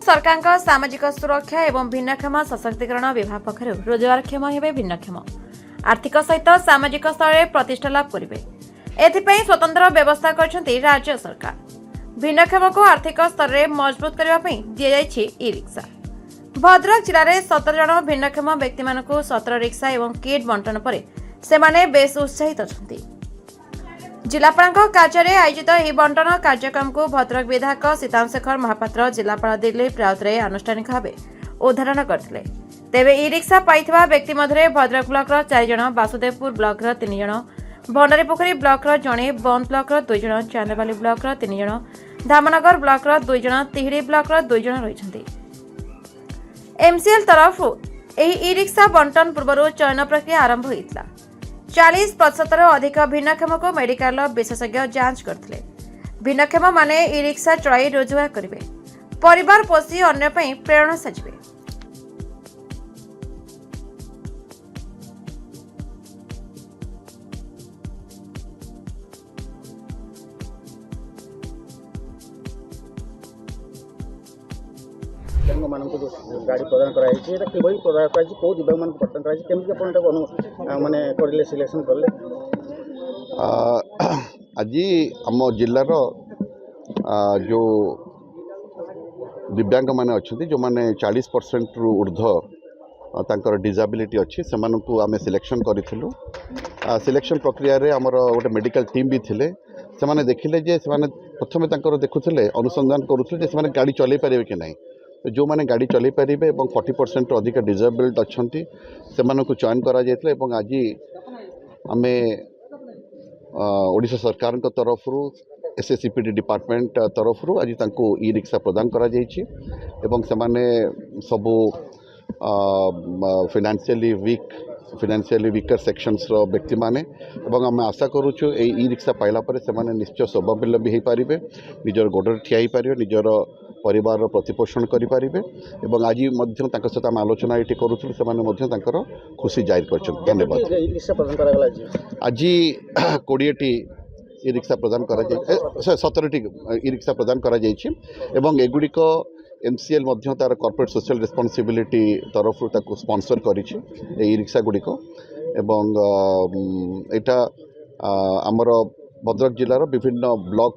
सरकार सामाजिक सुरक्षा एवं भिन्नक्षम सशक्तिकरण विभाग पक्षर रोजगारक्षम हे भिन्नक्षम आर्थिक सहित सामाजिक स्तर में प्रतिष्ठा लाभ करेंगे। एथिपाई स्वतंत्र व्यवस्था करछन्ती राज्य सरकार। भिन्नक्षम को आर्थिक स्तर में मजबूत करने दि जाइछि ई रिक्शा। भद्रक जिले में 17 जन भिन्नक्षम व्यक्ति मानकु 17 रिक्शा एवं किट बंटन पर सेमाने बेस उत्साहित अछन्ती। जिलापाल कार्य आयोजित यह बंटन कार्यक्रम को भद्रक विधायक सीतांशेखर महापात्र जिलापाल दिलीप राउतराय आनुष्ठानिक भाव उद्घाटन करते। तेबे ई रिक्शा पाइथिबा व्यक्ति मध्य भद्रक ब्लॉक 4 जन, वासुदेवपुर ब्लॉक 3 जन, भंडारीपोखरी ब्लॉक जड़े, बंद ब्लॉक 2 जन, चांदबाली ब्लॉक 3 जन, धामनगर ब्लॉक 2 जन, तिहिड़ी ब्लॉक 2 जन रही। एमसीएल तरफ ई रिक्शा बंटन पूर्व चयन प्रक्रिया आरंभ होता। 40% अधिक भिन्नक्षम को मेडिकल विशेषज्ञ जांच करते। भिन्नक्षम माने ई रिक्शा चलाई रोजगार करेंगे, परिवार पोषी अन्य प्रेरणा साजिबे। दिव्यांग जो गाड़ी प्रदान कराई प्रदान कौ दिव्यांग प्रदान कराई माने करले सिलेक्शन करले। आज आम जिलार जो दिव्यांग माने अच्छे जो माने 40% रु ऊर्ध्व तांकर डिजाबिलिटी अच्छी से आम सिलेक्शन करूँ। सिलेक्शन प्रक्रिया रे आमर गोटे मेडिकल टीम भी थिले। से माने देखिले जे से माने प्रथमे तांकर देखुथिले अनुसंधान करुथिले जे से माने गाड़ी चलै पारिबे कि नहीं। तो जो माने गाड़ी चलै पारिबे एवं 40% अधिक डिजेबल्ड अच्छी से चयन करा जायतिले। एवं आज आमे ओडिशा सरकार तरफ एसएससीपीडी डिपार्टमेंट तरफ आज तांको ई रिक्शा प्रदान करा जायछि। एवं से माने सबु फाइनेंशियली वीकर सेक्शंस रो व्यक्ति माने एवं आम आशा करूछु ई रिक्शा पाइला पर से माने निश्चय स्वावलंबी हो पारिबे, निजर गोडर ठिया हो पारिबे, निजर परिवार प्रतिपोषण करें। एवं आज सहित आम आलोचना ये करूँ से खुशी जाहिर कर। धन्यवाद। आज 20टी ई रिक्शा प्रदान कर 17टी ई रिक्शा प्रदान कर एगुड़िक एमसीएल तार कॉर्पोरेट सोशल रिस्पांसिबिलिटी तरफ स्पॉन्सर कर ई रिक्शा गुड़िक। एवं एटा आमर भद्रक जिलार विभिन्न ब्लॉक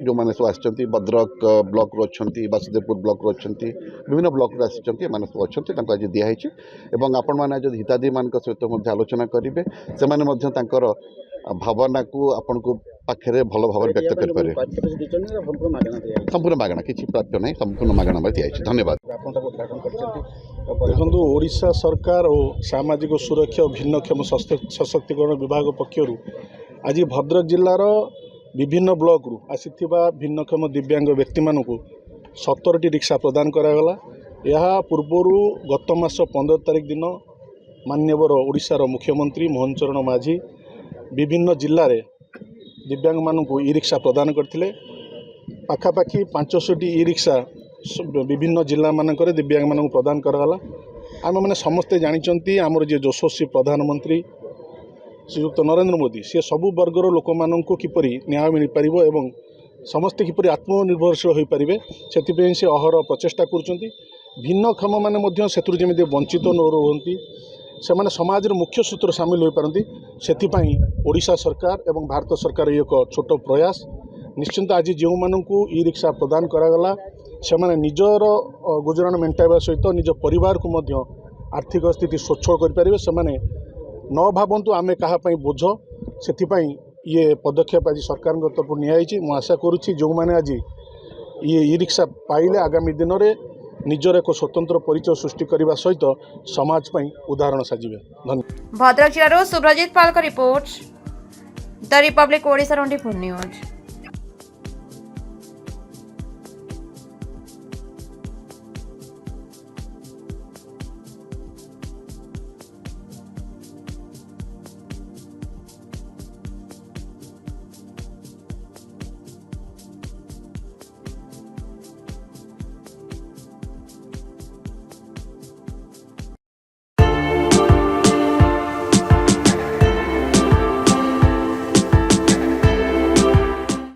जो मैंने सब आसछन्ती, भद्रक ब्लॉक रो अच्छी, वासुदेवपुर ब्लॉक रो अच्छी, विभिन्न ब्लॉक रो आसछन्ती माने सब अच्छी आज दिखाई। एवं आपण मैंने आज हिताधी मान सहित आलोचना करेंगे से भावना को आपन को पाखे भल भाव व्यक्त करें। संपूर्ण मागणा किसी प्राप्य नहीं, संपूर्ण मागणा दिखाई। धन्यवाद। देखो ओडिशा सरकार और सामाजिक सुरक्षा और भिन्नक्षम सशक्तिकरण विभाग पक्षर आज भद्रक जिलार विभिन्न ब्लॉक रु आसीथिबा भिन्नक्षम दिव्यांग व्यक्ति मानकु 17टी रिक्शा प्रदान करागला। यह पूर्वर गत मास 15 तारिख दिन माननीय ओडिशार मुख्यमंत्री मोहन चरण माझी विभिन्न जिले में दिव्यांग मानकु ई रिक्शा प्रदान करथिले। पाखापाखि 500टी ई रिक्शा विभिन्न जिला मानक दिव्यांग मानकु प्रदान करागला। आम मैंने समस्ते जानिचंती आमर जे यशस्वी प्रधानमंत्री श्रीयुक्त नरेंद्र मोदी सी सबु वर्गर लोक मानकु किपरि न्याय मिल पारिबो एवं समस्ते किपरि आत्मनिर्भरशील हो पारिबे सेतिपई से अहर प्रचेष्टा करुचंती। भिन्नक्षम माने मध्य सेतुर जेमिति वंचित न रहंती, से माने समाज रे मुख्य सूत्र शामिल हो पारंती। सेतिपई ओडिशा सरकार एवं भारत सरकार एक छोट प्रयास निश्चिंत आज जो मानकु ई रिक्शा प्रदान करागला से माने निजर गुजराण मेंटाइबा सहित निज परिवार को मध्य आर्थिक स्थिति स्वच्छ कर पारिबे। से माने न भावतु आमे कहा बोझ से ये पदक्षेप आज सरकार तरफ नियाई। मु आशा करुच्ची जो मैंने आज ये ई रिक्शा पाइले आगामी दिन में निजर एक स्वतंत्र परिचय सृष्टि करने सहित समाज उदाहरण साजिबे। धन्यवाद। भद्रक जिलार Subrajit Pal report, the Republic Odisha 24 news.